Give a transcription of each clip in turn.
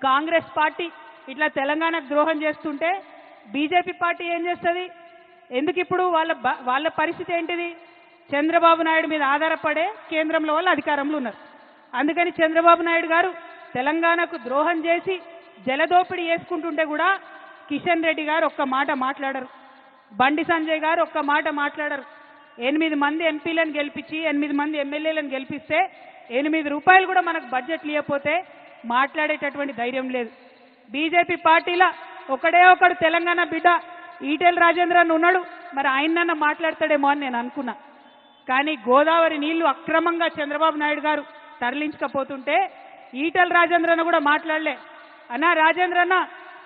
Congress party ఇట్లా తెలంగాణకు ద్రోహం చేస్తుంటే బీజేపీ పార్టీ ఏం చేస్తుంది? ఎందుకు ఇప్పుడు వాళ్ళ పరిస్థితి ఏంటిది? చంద్రబాబు నాయుడు మీద ఆధారపడే కేంద్రంలో వాళ్ళు అధికారంలో ఉన్నారు. అందుకని చంద్రబాబు నాయుడు గారు తెలంగాణకు ద్రోహం చేసి జలదోపిడీ చేసుకుంటుంటే కూడా కిషన్ రెడ్డి గారు ఒక్క మాట మాట్లాడరు, బండి సంజయ్ గారు ఒక్క మాట మాట్లాడరు. 8 మంది ఎంపీలను గెలిపించి 8 మంది ఎమ్మెల్యేలను గెలిపిస్తే 8 రూపాయలు కూడా మనకు బడ్జెట్ లేకపోతే మాట్లాడేటటువంటి ధైర్యం లేదు. బీజేపీ పార్టీలో ఒకడు తెలంగాణ బిడ్డ ఈటెల రాజేంద్రన్ ఉన్నాడు, మరి ఆయనన్నా మాట్లాడతాడేమో అని నేను అనుకున్నా. కానీ గోదావరి నీళ్లు అక్రమంగా చంద్రబాబు నాయుడు గారు తరలించకపోతుంటే ఈటెల రాజేంద్రన్ కూడా మాట్లాడలే. అన్నా రాజేంద్రన్న,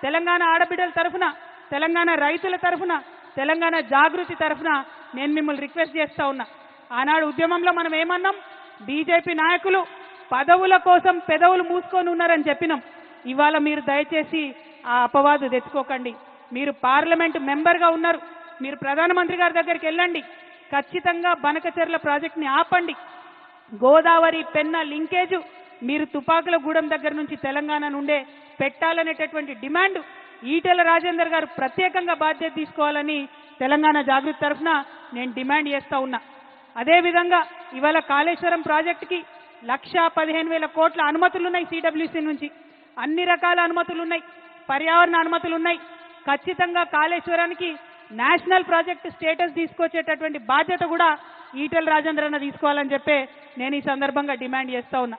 తెలంగాణ ఆడబిడ్డల తరఫున, తెలంగాణ రైతుల తరఫున, తెలంగాణ జాగృతి తరఫున నేను మిమ్మల్ని రిక్వెస్ట్ చేస్తా ఉన్నా. ఆనాడు ఉద్యమంలో మనం ఏమన్నాం? బీజేపీ నాయకులు పదవుల కోసం పెదవులు మూసుకొని ఉన్నారని చెప్పినాం. ఇవాళ మీరు దయచేసి ఆ అపవాదు తెచ్చుకోకండి. మీరు పార్లమెంటు మెంబర్గా ఉన్నారు, మీరు ప్రధానమంత్రి గారి దగ్గరికి వెళ్ళండి, ఖచ్చితంగా బనకచెర్ల ప్రాజెక్టుని ఆపండి. గోదావరి పెన్న లింకేజ్ మీరు తుపాకుల గూడెం దగ్గర నుంచి తెలంగాణ నుండే పెట్టాలనేటటువంటి డిమాండ్ ఈటెల రాజేందర్ గారు ప్రత్యేకంగా బాధ్యత తీసుకోవాలని తెలంగాణ జాగృతి తరఫున నేను డిమాండ్ చేస్తా ఉన్నా. అదేవిధంగా ఇవాళ కాళేశ్వరం ప్రాజెక్టుకి 1,15,000 కోట్ల అనుమతులు ఉన్నాయి. సిడబ్ల్యూసీ నుంచి అన్ని రకాల అనుమతులు ఉన్నాయి, పర్యావరణ అనుమతులు ఉన్నాయి. ఖచ్చితంగా కాళేశ్వరానికి నేషనల్ ప్రాజెక్ట్ స్టేటస్ తీసుకొచ్చేటటువంటి బాధ్యత కూడా ఈటెల రాజేంద్రన్న తీసుకోవాలని చెప్పి నేను ఈ సందర్భంగా డిమాండ్ చేస్తా ఉన్నా.